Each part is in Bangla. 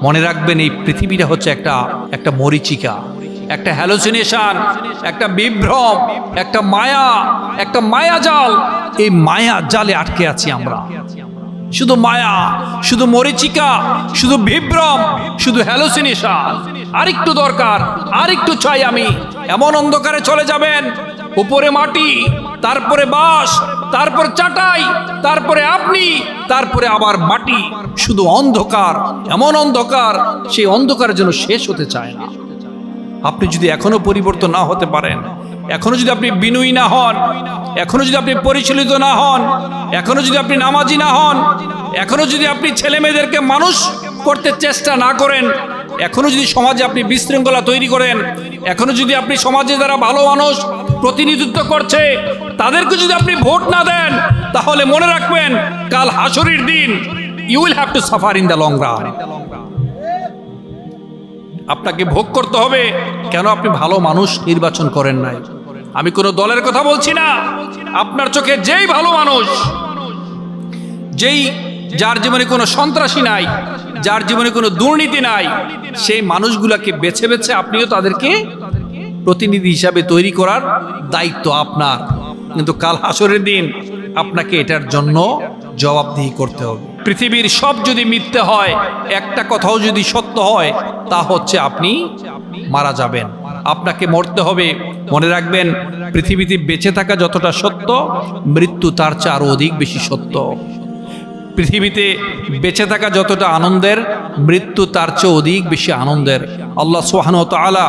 মনে রাখবেন এই পৃথিবীটা হচ্ছে একটা মরীচিকা, একটা হ্যালোসিনেশন, একটা বিভ্রম, একটা মায়াজাল। এই মায়া জালে আটকে আছি আমরা। শুধু মায়া, শুধু মরীচিকা, শুধু বিভ্রম, শুধু হ্যালোসিনেশন। আরেকটু দরকার, আরেকটু চাই আমি। এমন অন্ধকারে চলে যাবেন, উপরে মাটি, তারপরে বাঁশ, তারপর চাটাই, তারপরে আপনি, তারপরে আবার মাটি, শুধু অন্ধকার, এমন অন্ধকার, সেই অন্ধকারের জন্য শেষ হতে চায় না। আপনি যদি এখনো পরিবর্তন না হতে পারেন, এখনো যদি আপনি বিনয়ী না হন, এখনো যদি আপনি পরিচালিত না হন, এখনো যদি আপনি নামাজি না হন, এখনো যদি আপনি ছেলে মেয়েদেরকে মানুষ করতে চেষ্টা না করেন, এখনো যদি সমাজে আপনি বিশৃঙ্খলা তৈরি করেন, এখনো যদি আপনি সমাজে যারা ভালো মানুষ প্রতিনিধিত্ব করছে তাদেরকে যদি আপনি ভোট না দেন, তাহলে মনে রাখবেন কাল হাসরের দিন you will have to suffer in the long run. আপনাকে ভোগ করতে হবে কেন আপনি ভালো মানুষ নির্বাচন করেন নাই। আমি কোনো দলের কথা বলছি না। আপনার চোখে যেই ভালো মানুষ, যার জীবনে কোনো সন্ত্রাসী নাই, যার জীবনে কোনো দুর্নীতি নাই, সেই মানুষগুলাকে বেছে বেছে আপনিও তাদেরকে প্রতিনিধি হিসাবে তৈরি করার দায়িত্ব আপনার। কিন্তু কাল হাসরের দিন আপনাকে এটার জন্য জবাবদিহি করতে হবে। পৃথিবীর সব যদি মিথ্যে হয়, একটা কথাও যদি সত্য হয়, তা হচ্ছে আপনি মারা যাবেন, আপনাকে মরতে হবে। মনে রাখবেন পৃথিবীতে বেঁচে থাকা যতটা সত্য, মৃত্যু তার চেয়ে আরো অধিক বেশি সত্য। পৃথিবীতে বেঁচে থাকা যতটা আনন্দের, মৃত্যু তার চেয়ে অধিক বেশি আনন্দের। আল্লাহ সুবহানাহু ওয়া তাআলা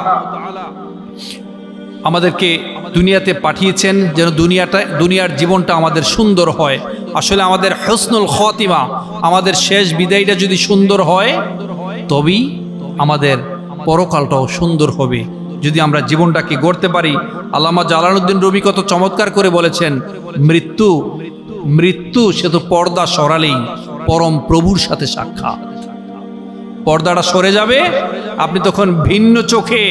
আমাদেরকে দুনিয়াতে পাঠিয়েছেন যেন দুনিয়ার জীবনটা আমাদের সুন্দর হয়। আসলে আমাদের হুসনুল খাতিমা, আমাদের শেষ বিদায়টা যদি সুন্দর হয়, তবেই আমাদের পরকালটাও সুন্দর হবে। যদি আমরা জীবনটাকে গড়তে পারি। আল্লামা জালালউদ্দিন রুমি কত চমৎকার করে বলেছেন, মৃত্যু সে তো পর্দা সরালেই পরম প্রভুর সাথে সাক্ষাৎ। পর্দাটা সরে যাবে, আপনি তখন ভিন্ন চোখে,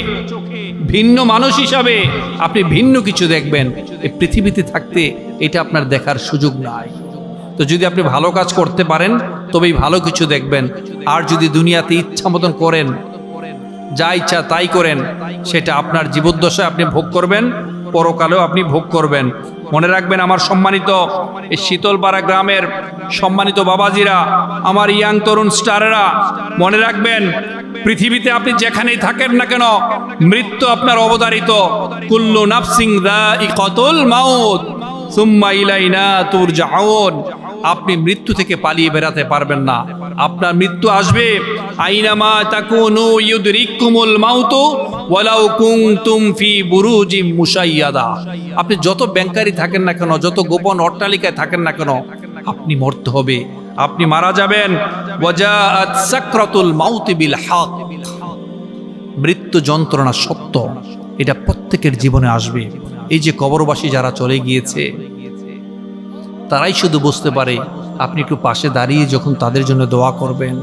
ভিন্ন মানুষ হিসাবে আপনি ভিন্ন কিছু দেখবেন। এই পৃথিবীতে থাকতে এটা আপনার দেখার সুযোগ নাই। তো যদি আপনি ভালো কাজ করতে পারেন তবেই ভালো কিছু দেখবেন। আর যদি দুনিয়াতে ইচ্ছা মতন করেন, যা ইচ্ছা তাই করেন, সেটা আপনার জীবদ্দশায় আপনি ভোগ করবেন, পরকালেও আপনি ভোগ করবেন। মনে রাখবেন আমার সম্মানিত এই শীতলপাড়া গ্রামের সম্মানিত বাবাজিরা, আমার ইয়াং তরুণ স্টারেরা, মনে রাখবেন পৃথিবীতে আপনি যেখানেই থাকেন না কেন, মৃত্যু আপনার অবধারিত। কুল্লু নাফসিন যায়িকাতুল মাউত সুম্মা ইলাইনা তুরজাউন। আপনি মৃত্যু থেকে পালিয়ে বেরাতে পারবেন না, আপনার মৃত্যু আসবে। আইনামা তাকুনু ইউদরিকুমুল মাউতু ওয়ালাউ কুনতুম ফি বুরুজিম মুশাইয়াদা। আপনি যত ব্যাংকারি থাকেন না কেন, যত গোপন অট্টালিকায় থাকেন না কেন, আপনি মরতে হবে, আপনি মারা যাবেন। ওয়াজাআত সাকরাতুল মাউতি বিল হক। মৃত্যু যন্ত্রণা সত্য, এটা প্রত্যেকের জীবনে আসবে। এই যে কবরবাসী যারা চলে গিয়েছে, তারাই শুধু বুঝতে পারে। আপনি একটু পাশে দাঁড়িয়ে যখন তাদের জন্য দোয়া করবেন,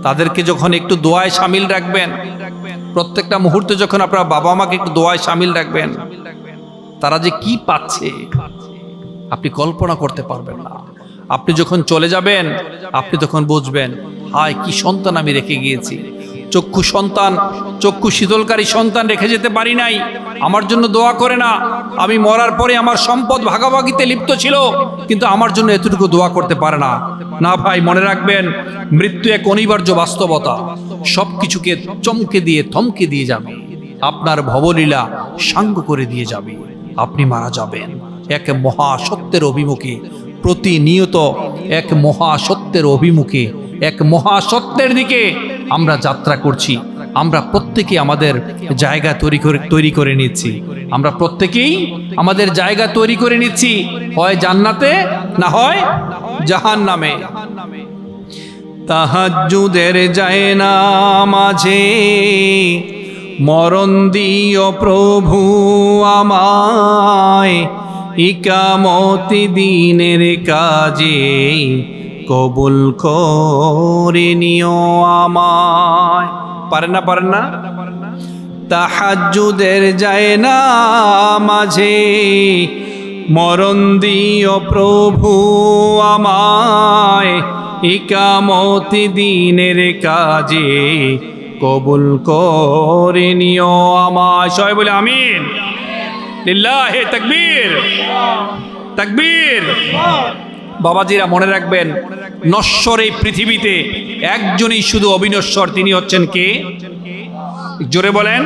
তাদেরকে যখন একটু দোয়ায় শামিল রাখবেন, প্রত্যেকটা মুহূর্তে যখন আপনার বাবা মাকে একটু দোয়ায় শামিল রাখবেন, তারা যে কি পাচ্ছে আপনি কল্পনা করতে পারবেন না। আপনি যখন চলে যাবেন, আপনি তখন বুঝবেন, হায় কি সন্তান আমি রেখে গিয়েছি। চক্ষু শীতলকারী সন্তান রেখে যেতে পারি নাই, আমার জন্য দোয়া করে না। আমি মরার পরে আমার সম্পদ ভাগাভাগিতে লিপ্ত ছিল, কিন্তু আমার জন্য এতটুকু দোয়া করতে পারে না। না ভাই, মনে রাখবেন মৃত্যু এক অনিবার্য বাস্তবতা। সবকিছুকে চমকে দিয়ে থমকে দিয়ে যাবে, আপনার ভবলীলা সাঙ্গ করে দিয়ে যাবে। আপনি মারা যাবেন এক মহাসত্যের অভিমুখে, প্রতিনিয়ত এক মহাসত্যের অভিমুখে, এক মহাসত্যের দিকে আমরা যাত্রা করছি। আমরা প্রত্যেকেই আমাদের জায়গা তৈরি করে নিচ্ছি। আমরা প্রত্যেকেই আমাদের জায়গা তৈরি করে নিচ্ছি, হয় জান্নাতে না হয় জাহান্নামে। তাহাজ্জুদের যায় না মাঝে মরণ দিও প্রভু আমায়, ইকামতি দিনের কাজে কবুল করে নিও আমায়। পারেন না? তাহাজ্জুদের যায় না মাঝে মরণ দিও প্রভু আমায়, ইকামতি দ্বীনের কাজে কবুল করে নিও আমায়। সবাই বলে আমিন। লিল্লাহি তাকবীর, তাকবীর। বাবাজিরা মনে রাখবেন, নশ্বর এই পৃথিবীতে একজনই শুধু অবিনশ্বর, তিনি হচ্ছেন কে? জোরে বলেন।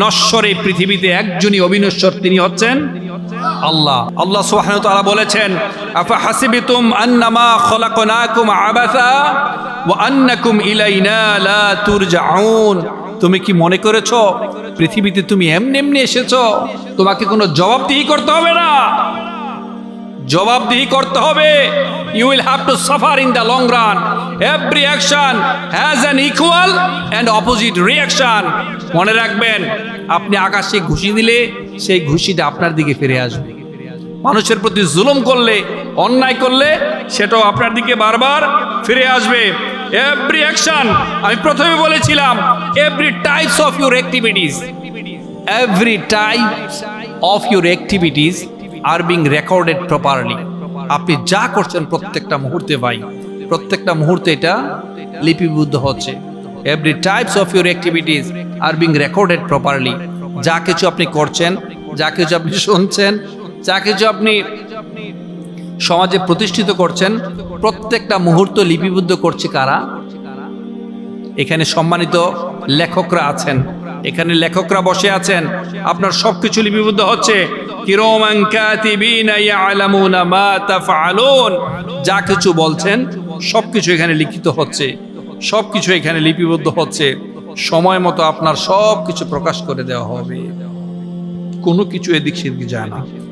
নশ্বর এই পৃথিবীতে একজনই অবিনশ্বর, তিনি হচ্ছেন আল্লাহ। আল্লাহ সুবহানাহু ওয়া তাআলা বলেছেন, আফা হাসিবতুম আন্নামা খলাকনাকুম আবাসা ওয়া আন্নাকুম ইলাইনা লা তুরজাউন। তুমি কি মনে করেছো পৃথিবীতে তুমি এমনি এমনি এসেছো? তোমাকে কোনো জবাবদিহি করতে হবে না, জবাবদিহি করতে হবে। You will have to suffer in the long run. Every action has an equal and opposite reaction. মনে রাখবেন, আপনি আকাশে ঘুষি দিলে সেই ঘুষিটা আপনার দিকে ফিরে আসবে। মানুষের প্রতি জুলুম করলে, অন্যায় করলে, সেটাও আপনার দিকে বারবার ফিরে আসবে। এভরি অ্যাকশন, আমি প্রথমে বলেছিলাম, every types of your activities, every types of your activities are being recorded properly. আপনি যা করছেন প্রত্যেকটা মুহূর্তে ভাই, প্রত্যেকটা মুহূর্তে এটা লিপিবদ্ধ হচ্ছে। Every types of your activities are being recorded properly. যা কিছু আপনি করছেন, যা কিছু আপনি শুনছেন, যা কিছু আপনি সমাজে প্রতিষ্ঠিত করছেন, প্রত্যেকটা মুহূর্ত লিপিবদ্ধ করছে কারা? এখানে সম্মানিত লেখকরা আছেন, এখানে লেখকরা বসে আছেন, আপনার সবকিছু লিপিবদ্ধ হচ্ছে। কিরামান কাতিবিনা ইয়ালামুনা মা তাফআলুন। যা কিছু বলছেন সবকিছু এখানে লিখিত হচ্ছে, সবকিছু এখানে লিপিবদ্ধ হচ্ছে। সময় মতো আপনার সবকিছু প্রকাশ করে দেওয়া হবে, কোনো কিছু এদিক সেদিক যায় না।